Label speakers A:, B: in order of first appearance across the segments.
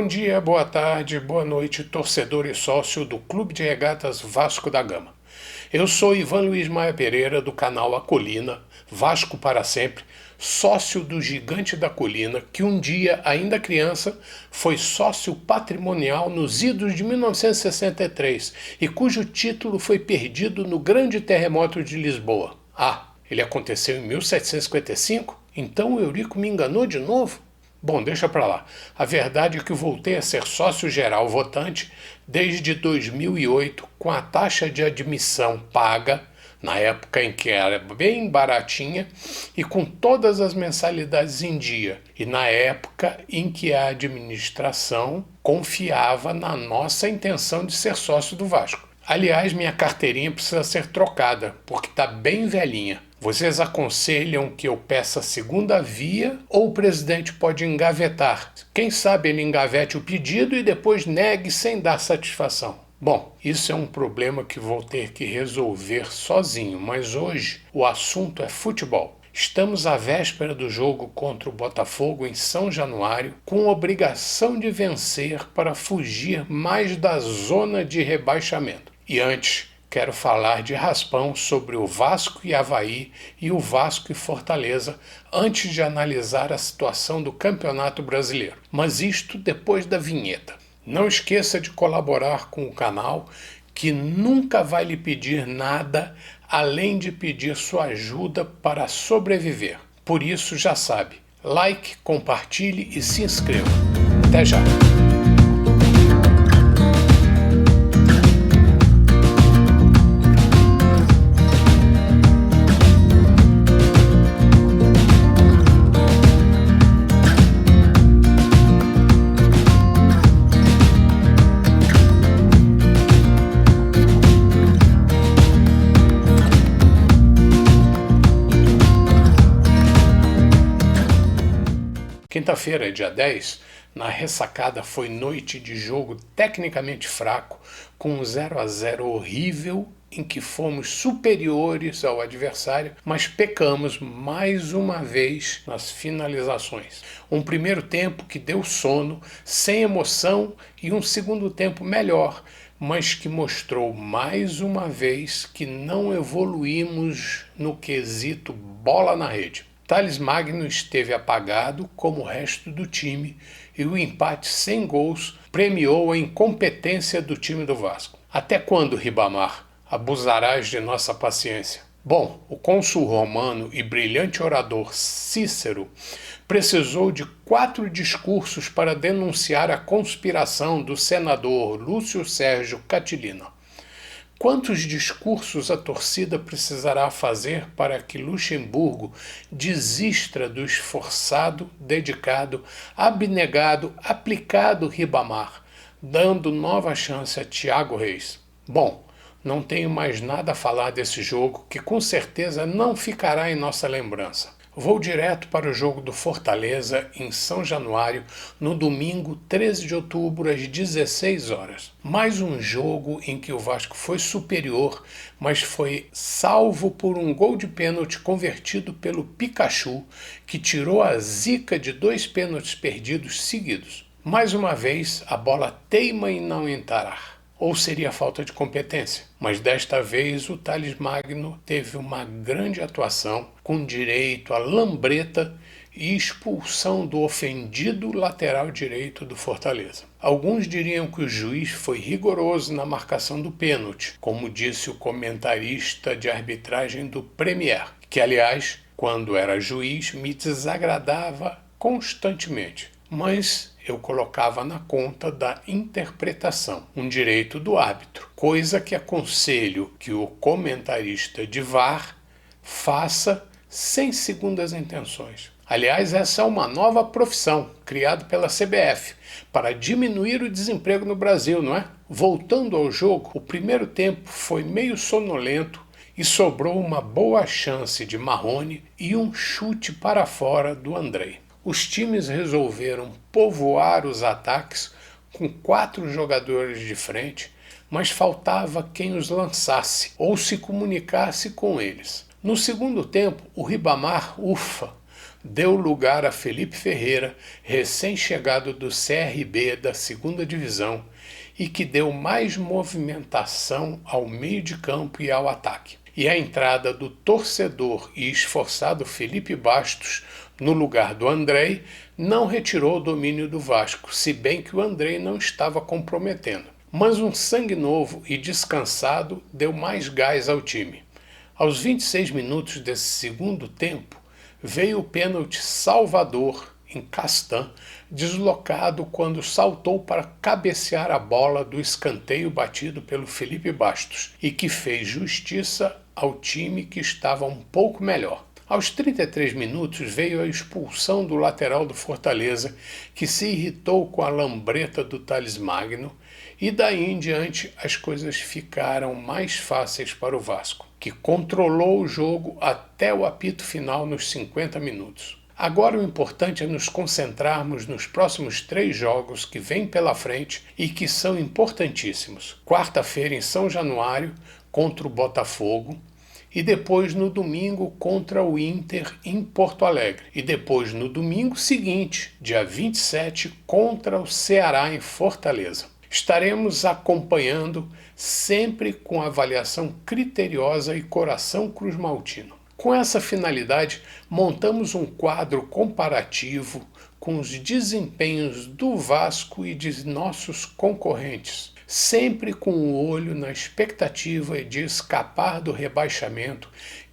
A: Bom dia, boa tarde, boa noite, torcedor e sócio do Clube de Regatas Vasco da Gama. Eu sou Ivan Luiz Maia Pereira, do canal A Colina, Vasco para Sempre, sócio do Gigante da Colina, que um dia, ainda criança, foi sócio patrimonial nos idos de 1963 e cujo título foi perdido no grande terremoto de Lisboa. Ah, ele aconteceu em 1755? Então o Eurico me enganou de novo? Bom, deixa pra lá. A verdade é que voltei a ser sócio geral votante desde 2008, com a taxa de admissão paga, na época em que era bem baratinha, e com todas as mensalidades em dia, e na época em que a administração confiava na nossa intenção de ser sócio do Vasco. Aliás, minha carteirinha precisa ser trocada, porque está bem velhinha. Vocês aconselham que eu peça segunda via ou o presidente pode engavetar? Quem sabe ele engavete o pedido e depois negue sem dar satisfação. Bom, isso é um problema que vou ter que resolver sozinho, mas hoje o assunto é futebol. Estamos à véspera do jogo contra o Botafogo em São Januário, com obrigação de vencer para fugir mais da zona de rebaixamento. E antes, quero falar de raspão sobre o Vasco e Avaí e o Vasco e Fortaleza antes de analisar a situação do Campeonato Brasileiro. Mas isto depois da vinheta. Não esqueça de colaborar com o canal, que nunca vai lhe pedir nada além de pedir sua ajuda para sobreviver. Por isso, já sabe, like, compartilhe e se inscreva. Até já! Quinta-feira, dia 10, na ressacada foi noite de jogo tecnicamente fraco, com um 0-0 horrível em que fomos superiores ao adversário, mas pecamos mais uma vez nas finalizações. Um primeiro tempo que deu sono, sem emoção, e um segundo tempo melhor, mas que mostrou mais uma vez que não evoluímos no quesito bola na rede. Thales Magno esteve apagado, como o resto do time, e o empate sem gols premiou a incompetência do time do Vasco. Até quando, Ribamar, abusarás de nossa paciência? Bom, o cônsul romano e brilhante orador Cícero precisou de 4 discursos para denunciar a conspiração do senador Lúcio Sérgio Catilina. Quantos discursos a torcida precisará fazer para que Luxemburgo desista do esforçado, dedicado, abnegado, aplicado Ribamar, dando nova chance a Thiago Reis? Bom, não tenho mais nada a falar desse jogo, que com certeza não ficará em nossa lembrança. Vou direto para o jogo do Fortaleza em São Januário, no domingo 13 de outubro, às 16 horas. Mais um jogo em que o Vasco foi superior, mas foi salvo por um gol de pênalti convertido pelo Pikachu, que tirou a zica de 2 pênaltis perdidos seguidos. Mais uma vez, a bola teima em não entrar. Ou seria falta de competência? Mas desta vez o Thales Magno teve uma grande atuação, com direito à lambreta e expulsão do ofendido lateral direito do Fortaleza. Alguns diriam que o juiz foi rigoroso na marcação do pênalti, como disse o comentarista de arbitragem do Premier, que, aliás, quando era juiz, me desagradava constantemente. Mas eu colocava na conta da interpretação, um direito do árbitro, coisa que aconselho que o comentarista de VAR faça sem segundas intenções. Aliás, essa é uma nova profissão criada pela CBF para diminuir o desemprego no Brasil, não é? Voltando ao jogo, o primeiro tempo foi meio sonolento e sobrou uma boa chance de Marrone e um chute para fora do Andrei. Os times resolveram povoar os ataques com 4 jogadores de frente, mas faltava quem os lançasse ou se comunicasse com eles. No segundo tempo, o Ribamar, deu lugar a Felipe Ferreira, recém-chegado do CRB da 2ª Divisão, e que deu mais movimentação ao meio de campo e ao ataque. E a entrada do torcedor e esforçado Felipe Bastos no lugar do Andrei não retirou o domínio do Vasco, se bem que o Andrei não estava comprometendo. Mas um sangue novo e descansado deu mais gás ao time. Aos 26 minutos desse segundo tempo, veio o pênalti salvador em Castan, deslocado quando saltou para cabecear a bola do escanteio batido pelo Felipe Bastos e que fez justiça ao time que estava um pouco melhor. Aos 33 minutos veio a expulsão do lateral do Fortaleza, que se irritou com a lambreta do Thales Magno, e daí em diante as coisas ficaram mais fáceis para o Vasco, que controlou o jogo até o apito final nos 50 minutos. Agora o importante é nos concentrarmos nos próximos 3 jogos que vêm pela frente e que são importantíssimos. Quarta-feira em São Januário, contra o Botafogo, e depois no domingo contra o Inter em Porto Alegre. E depois no domingo seguinte, dia 27, contra o Ceará em Fortaleza. Estaremos acompanhando sempre com avaliação criteriosa e coração cruzmaltino. Com essa finalidade, montamos um quadro comparativo com os desempenhos do Vasco e de nossos concorrentes, sempre com o olho na expectativa de escapar do rebaixamento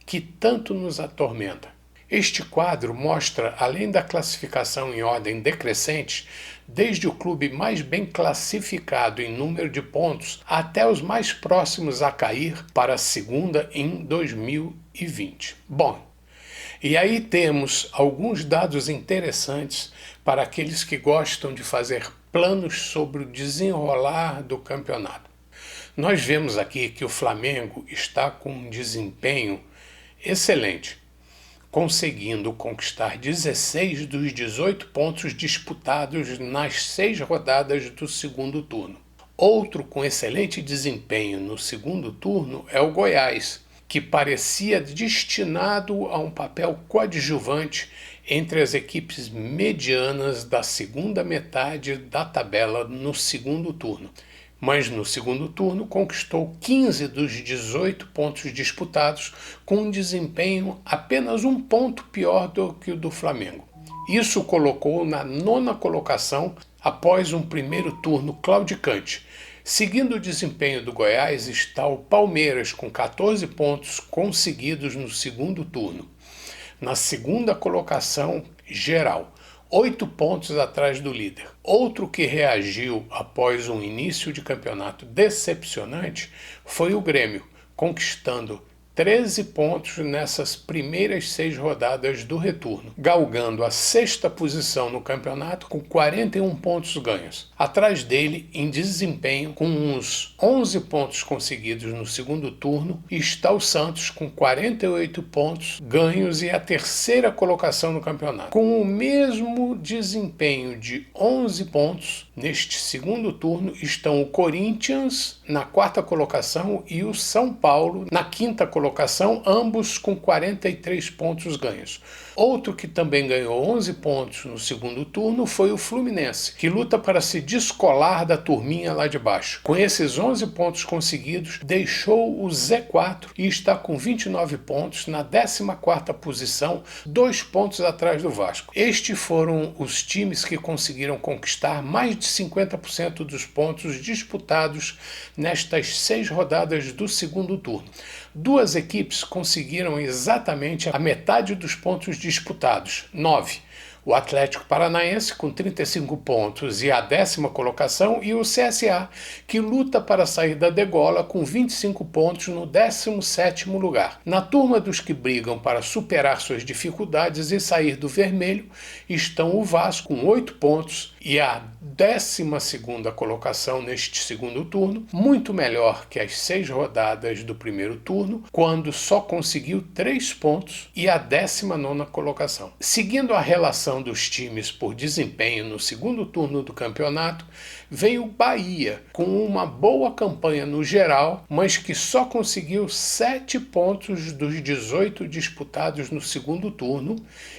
A: que tanto nos atormenta. Este quadro mostra, além da classificação em ordem decrescente, desde o clube mais bem classificado em número de pontos até os mais próximos a cair para a 2ª em 2020. Bom, e aí temos alguns dados interessantes para aqueles que gostam de fazer planos sobre o desenrolar do campeonato. Nós vemos aqui que o Flamengo está com um desempenho excelente, conseguindo conquistar 16 dos 18 pontos disputados nas 6 rodadas do segundo turno. Outro com excelente desempenho no segundo turno é o Goiás, que parecia destinado a um papel coadjuvante entre as equipes medianas da segunda metade da tabela no segundo turno. Mas no segundo turno conquistou 15 dos 18 pontos disputados, com um desempenho apenas 1 ponto pior do que o do Flamengo. Isso colocou na 9ª colocação após um primeiro turno claudicante. Seguindo o desempenho do Goiás está o Palmeiras, com 14 pontos conseguidos no segundo turno. Na 2ª colocação geral, 8 pontos atrás do líder. Outro que reagiu após um início de campeonato decepcionante foi o Grêmio, conquistando 13 pontos nessas primeiras 6 rodadas do retorno, galgando a 6ª posição no campeonato com 41 pontos ganhos. Atrás dele, em desempenho, com uns 11 pontos conseguidos no segundo turno, está o Santos com 48 pontos ganhos e a 3ª colocação no campeonato. Com o mesmo desempenho de 11 pontos, neste segundo turno estão o Corinthians na 4ª colocação e o São Paulo na 5ª colocação, ambos com 43 pontos ganhos. Outro que também ganhou 11 pontos no segundo turno foi o Fluminense, que luta para se descolar da turminha lá de baixo. Com esses 11 pontos conseguidos, deixou o Z4 e está com 29 pontos na 14ª posição, 2 pontos atrás do Vasco. Estes foram os times que conseguiram conquistar mais de 50% dos pontos disputados nestas 6 rodadas do segundo turno. 2 equipes conseguiram exatamente a metade dos pontos disputados, 9. O Atlético Paranaense com 35 pontos e a 10ª colocação, e o CSA, que luta para sair da degola com 25 pontos no 17º lugar. Na turma dos que brigam para superar suas dificuldades e sair do vermelho estão o Vasco com 8 pontos e a 12ª colocação neste segundo turno, muito melhor que as 6 rodadas do primeiro turno, quando só conseguiu 3 pontos, e a 19ª colocação. Seguindo a relação dos times por desempenho no segundo turno do campeonato, veio o Bahia, com uma boa campanha no geral, mas que só conseguiu 7 pontos dos 18 disputados no segundo turno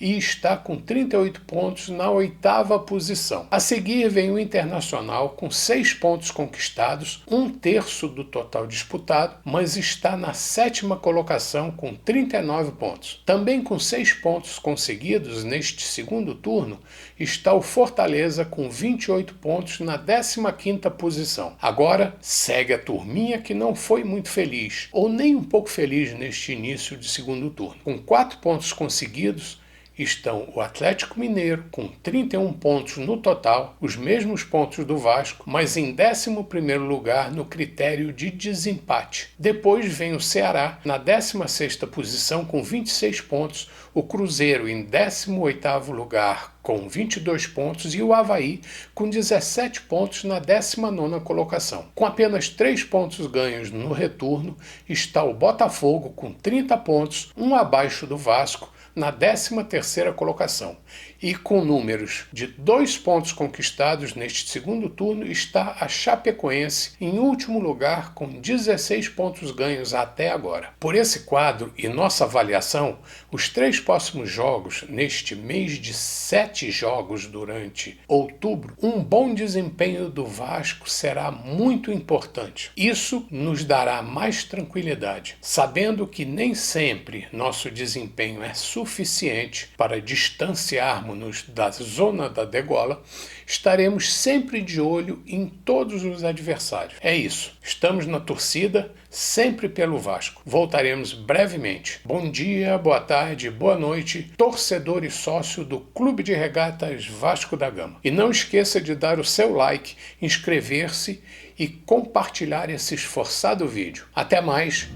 A: e está com 38 pontos na 8ª posição. A seguir vem o Internacional com 6 pontos conquistados, 1/3 do total disputado, mas está na 7ª colocação com 39 pontos. Também com 6 pontos conseguidos neste segundo turno está o Fortaleza com 28 pontos na 15ª posição. Agora segue a turminha que não foi muito feliz, ou nem um pouco feliz neste início de segundo turno. Com 4 pontos conseguidos estão o Atlético Mineiro com 31 pontos no total, os mesmos pontos do Vasco, mas em 11º lugar no critério de desempate. Depois vem o Ceará na 16ª posição com 26 pontos, o Cruzeiro em 18º lugar com 22 pontos e o Avaí com 17 pontos na 19ª colocação. Com apenas 3 pontos ganhos no retorno está o Botafogo com 30 pontos, um abaixo do Vasco, na 13ª colocação. E com números de 2 pontos conquistados neste segundo turno está a Chapecoense em último lugar com 16 pontos ganhos até agora. Por esse quadro e nossa avaliação, os 3 próximos jogos neste mês de 7 jogos durante outubro, um bom desempenho do Vasco será muito importante. Isso nos dará mais tranquilidade, sabendo que nem sempre nosso desempenho é suficiente para distanciarmos-nos da zona da degola. Estaremos sempre de olho em todos os adversários. É isso, estamos na torcida, sempre pelo Vasco. Voltaremos brevemente. Bom dia, boa tarde, boa noite, torcedor e sócio do Clube de Regatas Vasco da Gama. E não esqueça de dar o seu like, inscrever-se e compartilhar esse esforçado vídeo. Até mais!